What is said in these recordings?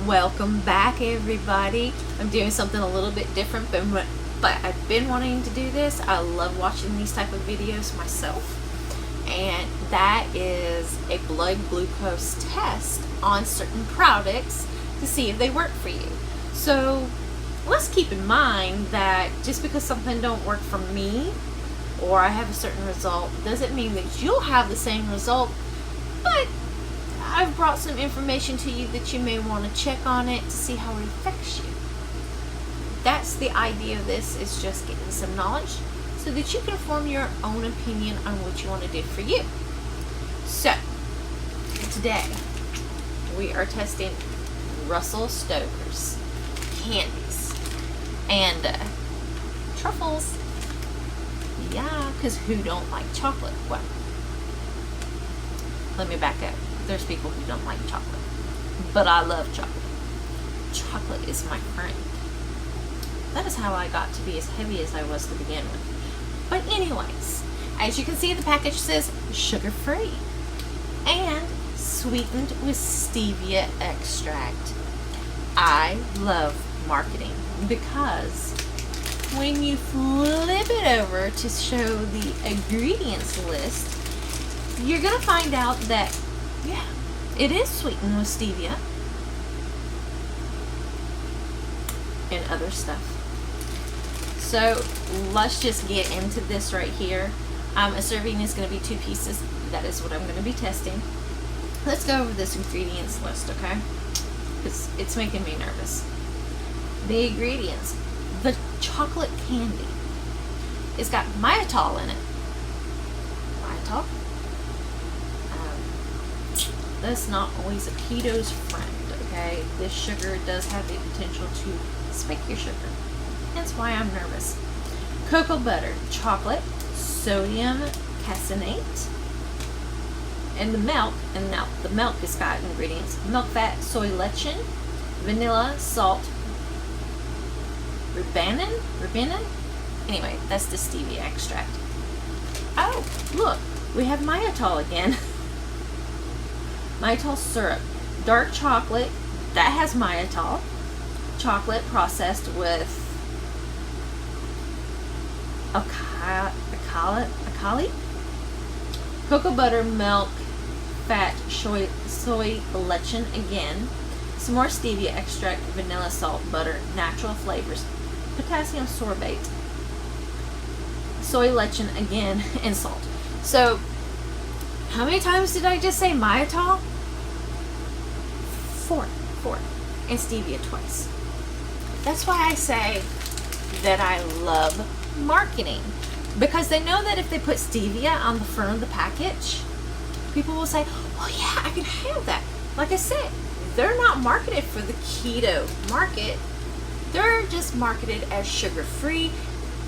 Welcome back, everybody. I'm doing something a little bit different, but I've been wanting to do this. I love watching these type of videos myself, and that is a blood glucose test on certain products to see if they work for you. So let's keep in mind that just because something don't work for me or I have a certain result doesn't mean that you'll have the same result, but I've brought some information to you that you may want to check on it to see how it affects you. That's the idea of this, is just getting some knowledge so that you can form your own opinion on what you want to do for you. So, today we are testing Russell Stovers Candies and truffles. Yeah, because who don't like chocolate? Well, let me back up. There's people who don't like chocolate, but I love chocolate. Chocolate is my friend. That is how I got to be as heavy as I was to begin with. But anyways, as you can see, the package says sugar-free and sweetened with stevia extract. I love marketing because when you flip it over to show the ingredients list, you're going to find out that yeah, it is sweetened with stevia and other stuff. So let's just get into this right here. A serving is going to be 2 pieces. That is what I'm going to be testing. Let's go over this ingredients list, okay? Because it's making me nervous. The ingredients. The chocolate candy. It's got mannitol in it. Mannitol? That's not always a keto's friend, okay? This sugar does have the potential to spike your sugar. That's why I'm nervous. Cocoa butter, chocolate, sodium caseinate, and the milk. And now the milk has got ingredients: milk fat, soy lecithin, vanilla, salt, ribena. Anyway, that's the stevia extract. Oh, look, we have mannitol again. Mannitol syrup, dark chocolate that has mannitol, chocolate processed with alkali, cocoa butter, milk, fat, soy lecithin again, some more stevia extract, vanilla, salt, butter, natural flavors, potassium sorbate, soy lecithin again, and salt. So, how many times did I just say mannitol? 4. And stevia twice. That's why I say that I love marketing. Because they know that if they put stevia on the front of the package, people will say, oh yeah, I can have that. Like I said, they're not marketed for the keto market. They're just marketed as sugar-free,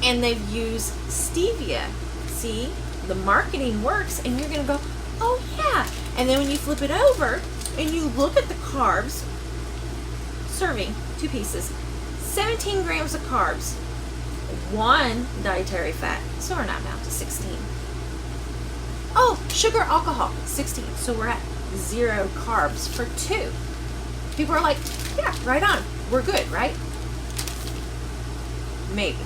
and they've used stevia. See? The marketing works, and you're going to go, oh yeah. And then when you flip it over and you look at the carbs, serving 2 pieces, 17 grams of carbs, 1 dietary fat, so we're not down to 16. Oh, sugar, alcohol, 16, so we're at 0 carbs for 2. People are like, yeah, right on, we're good, right? Maybe.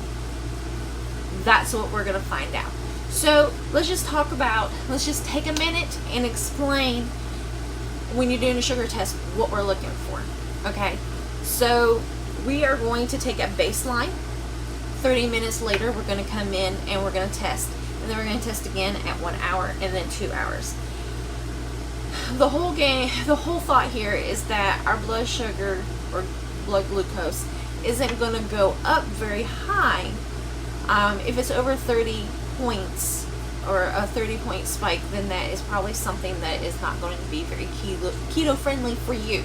That's what we're going to find out. So let's just take a minute and explain, when you're doing a sugar test, what we're looking for. Okay, so we are going to take a baseline. 30 minutes later, we're going to come in and we're going to test. And then we're going to test again at 1 hour and then 2 hours. The whole thought here is that our blood sugar or blood glucose isn't going to go up very high. If it's over 30 points or a 30-point spike, then that is probably something that is not going to be very keto friendly for you.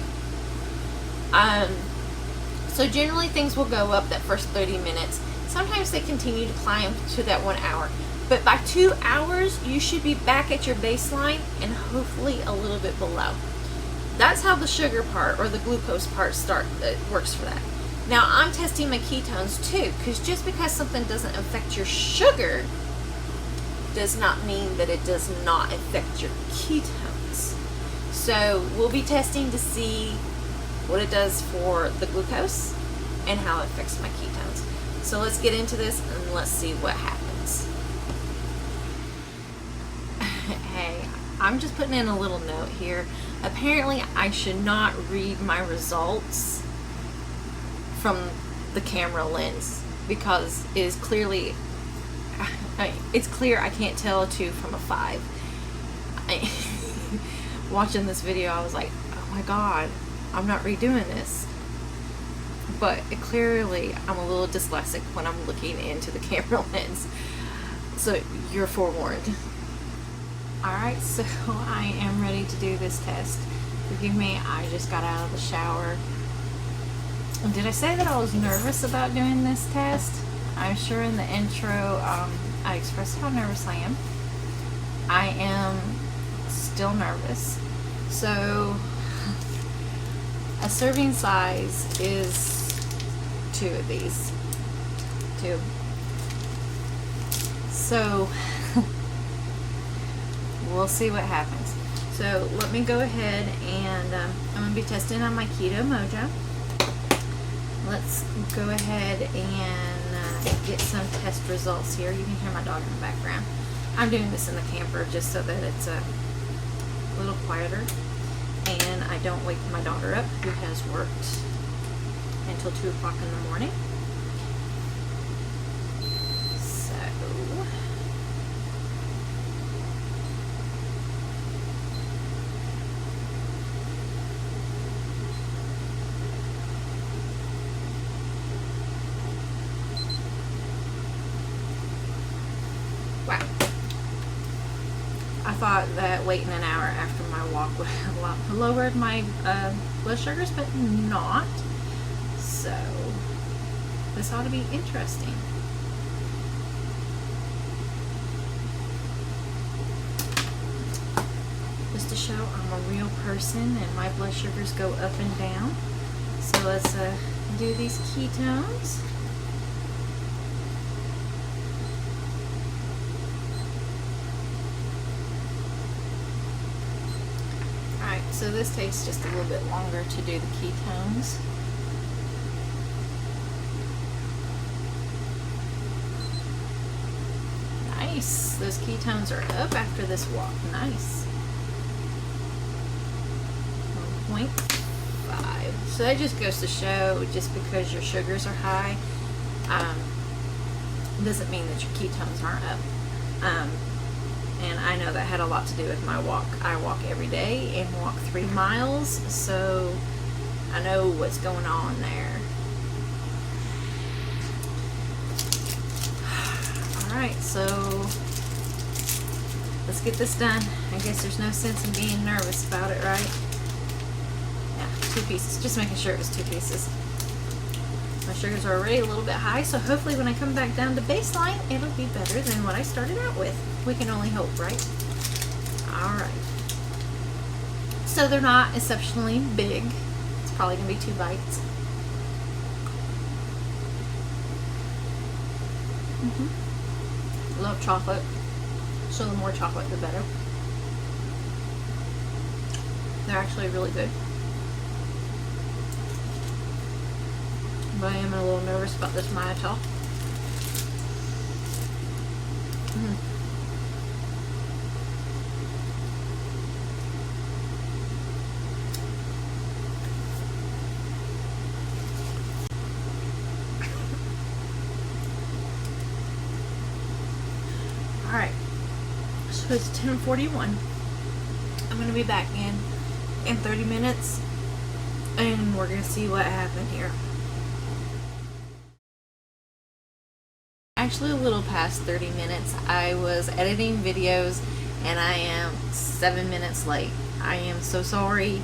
So generally things will go up that first 30 minutes. Sometimes they continue to climb to that 1 hour. But by 2 hours, you should be back at your baseline and hopefully a little bit below. That's how the sugar part or the glucose part works for that. Now I'm testing my ketones too, because just because something doesn't affect your sugar does not mean that it does not affect your ketones. So we'll be testing to see what it does for the glucose, and how it affects my ketones. So let's get into this and let's see what happens. Hey, I'm just putting in a little note here. Apparently I should not read my results from the camera lens, because it is clearly, it's clear I can't tell a 2 from a 5. Watching this video, I was like, oh my god, I'm not redoing this. But clearly I'm a little dyslexic when I'm looking into the camera lens, so you're forewarned. Alright, so I am ready to do this test. Forgive me, I just got out of the shower. Did I say that I was nervous about doing this test? I'm sure in the intro I expressed how nervous I am. I am still nervous. So a serving size is 2 of these. 2. So we'll see what happens. So let me go ahead and I'm going to be testing on my Keto Mojo. Let's go ahead and get some test results here. You can hear my dog in the background. I'm doing this in the camper just so that it's a little quieter and I don't wake my daughter up, who has worked until 2 o'clock in the morning. So wow. I thought that waiting an hour after my walk would have lowered my blood sugars, but not. So this ought to be interesting. Just to show I'm a real person and my blood sugars go up and down. So let's do these ketones. Alright, so this takes just a little bit longer to do the ketones. Nice. Those ketones are up after this walk. Nice. 1.5. So that just goes to show, just because your sugars are high, doesn't mean that your ketones aren't up. And I know that had a lot to do with my walk. I walk every day and walk 3 miles, so I know what's going on there. Alright, so let's get this done. I guess there's no sense in being nervous about it, right? Yeah, 2 pieces. Just making sure it was 2 pieces. My sugars are already a little bit high, so hopefully when I come back down to baseline, it'll be better than what I started out with. We can only hope, right? Alright. So they're not exceptionally big. It's probably going to be 2 bites. Love chocolate, so the more chocolate the better. They're actually really good. But I am a little nervous about this mannitol. Alright, so it's 10:41. I'm going to be back in 30 minutes, and we're going to see what happened here. Actually a little past 30 minutes. I was editing videos and I am 7 minutes late. I am so sorry.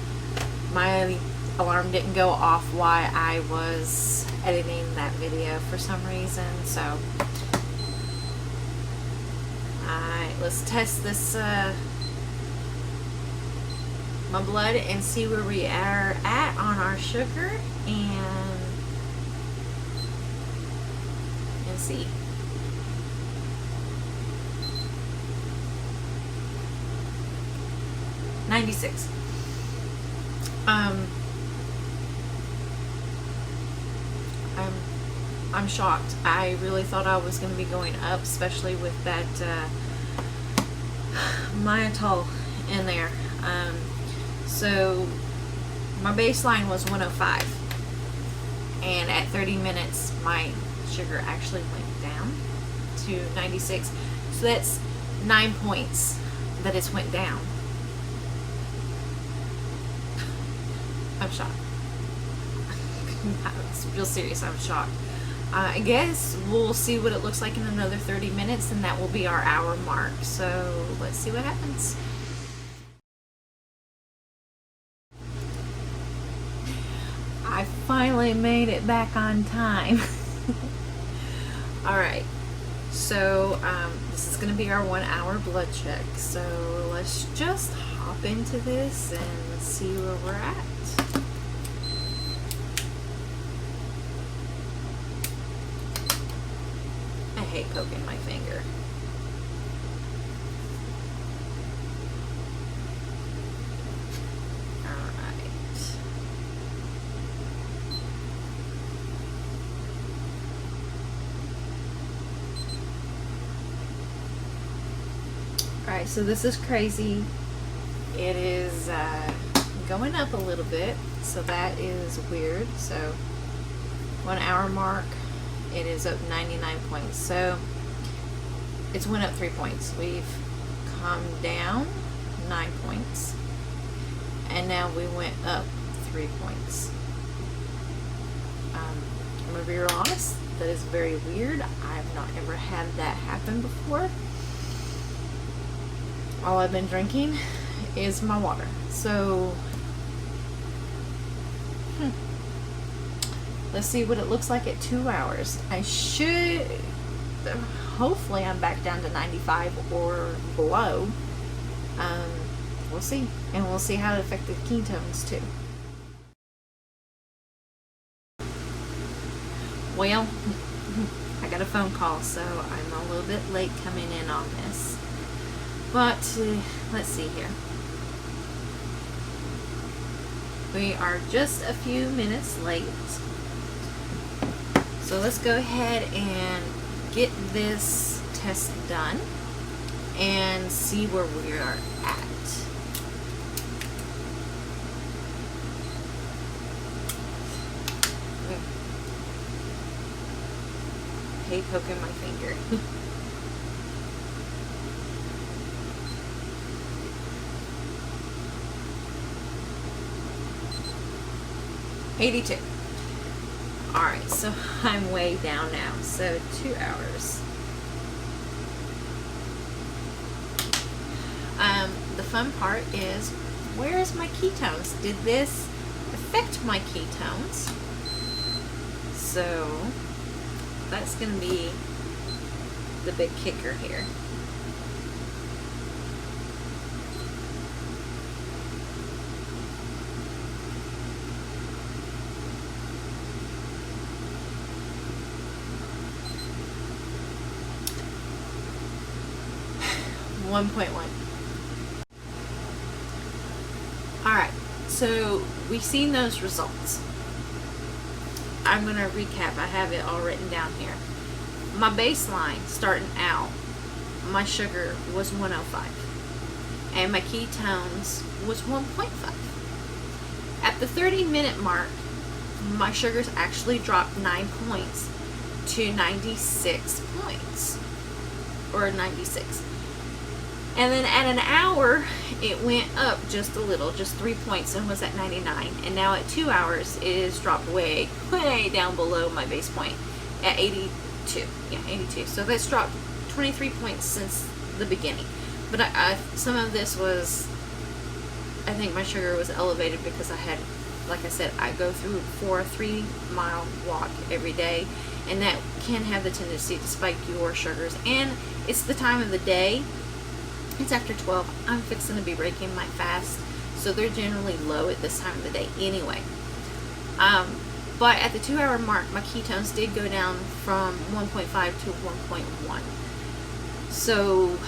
My alarm didn't go off while I was editing that video for some reason, so let's test this my blood and see where we are at on our sugar and see. I'm shocked. I really thought I was going to be going up, especially with that mannitol in there. So my baseline was 105, and at 30 minutes my sugar actually went down to 96. So that's 9 points that it's went down. I'm shocked. It's real serious. I'm shocked. I guess we'll see what it looks like in another 30 minutes, and that will be our hour mark. So let's see what happens. I finally made it back on time. Alright, so this is going to be our 1 hour blood check. So let's just hop into this and see where we're at. I hate poking my finger. Alright, so this is crazy. It is going up a little bit, so that is weird. So 1 hour mark, it is up 99 points. So it's went up 3 points. We've come down 9 points, and now we went up 3 points. I'm gonna be real honest, that is very weird. I've not ever had that happen before. All I've been drinking is my water. So let's see what it looks like at 2 hours. I should, hopefully I'm back down to 95 or below. We'll see. And we'll see how it affected ketones too. Well, I got a phone call, so I'm a little bit late coming in on this. But let's see here. We are just a few minutes late. So let's go ahead and get this test done and see where we are at. I hate poking my finger. 82. Alright, so I'm way down now. So 2 hours. The fun part is, where is my ketones? Did this affect my ketones? So that's going to be the big kicker here. .1. Alright, so we've seen those results. I'm going to recap. I have it all written down here. My baseline starting out, my sugar was 105 and my ketones was 1.5. At the 30-minute mark, my sugars actually dropped 9 points to 96 points, or 96. And then at an hour, it went up just a little, just 3 points, and was at 99. And now at 2 hours, it is dropped way, way down below my base point at 82. Yeah, 82. So that's dropped 23 points since the beginning. But some of this was, I think my sugar was elevated because I had, like I said, I go through for a 3-mile walk every day, and that can have the tendency to spike your sugars. And it's the time of the day. It's after 12. I'm fixing to be breaking my fast, so they're generally low at this time of the day anyway. But at the 2-hour mark, my ketones did go down from 1.5 to 1.1. So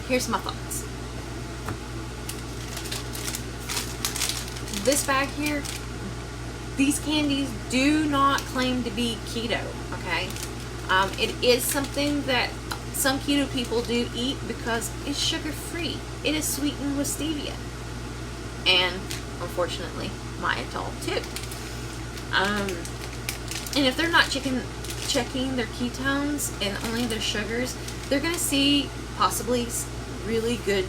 here's my thoughts. This bag here, these candies do not claim to be keto, okay? It is something that some keto people do eat because it's sugar-free. It is sweetened with stevia. And, unfortunately, mannitol, too. And if they're not checking their ketones and only their sugars, they're going to see possibly really good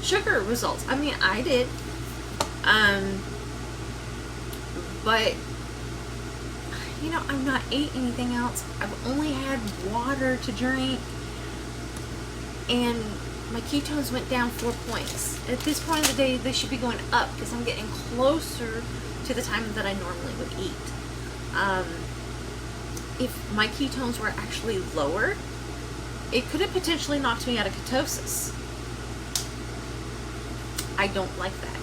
sugar results. I mean, I did. But, you know, I've not ate anything else. I've only had water to drink. And my ketones went down 4 points. At this point of the day, they should be going up because I'm getting closer to the time that I normally would eat. If my ketones were actually lower, it could have potentially knocked me out of ketosis. I don't like that.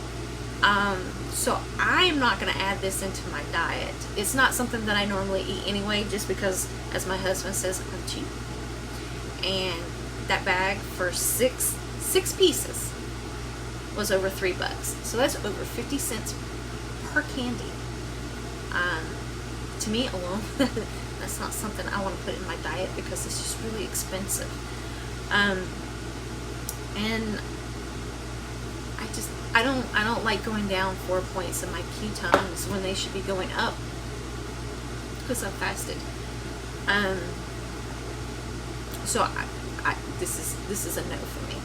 So I'm not going to add this into my diet. It's not something that I normally eat anyway, just because, as my husband says, I'm cheap. And that bag for six pieces was over $3. So that's over 50 cents per candy. To me alone, that's not something I want to put in my diet because it's just really expensive. And I don't like going down 4 points in my ketones when they should be going up because I'm fasted. So this is a no for me.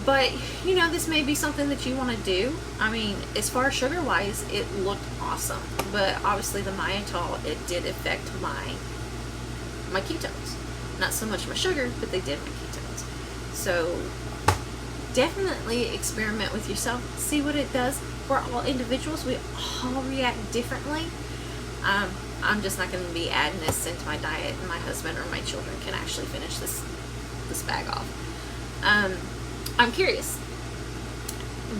But you know, this may be something that you want to do. I mean, as far as sugar wise, it looked awesome, but obviously the mannitol, it did affect my ketones. Not so much my sugar, but they did my ketones. So definitely experiment with yourself, see what it does. We're all individuals, we all react differently. I'm just not going to be adding this into my diet, and my husband or my children can actually finish this bag off. I'm curious,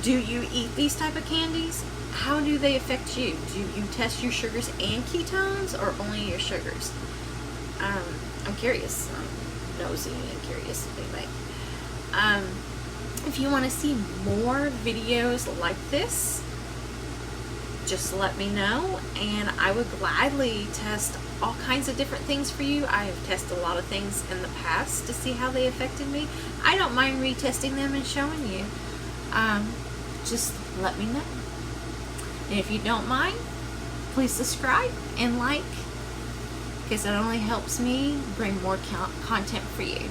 do you eat these type of candies? How do they affect you? Do you test your sugars and ketones, or only your sugars? I'm curious. I'm nosy and curious anyway. If you want to see more videos like this, just let me know, and I would gladly test all kinds of different things for you. I have tested a lot of things in the past to see how they affected me. I don't mind retesting them and showing you. Just let me know. And if you don't mind, please subscribe and like, because it only helps me bring more content for you.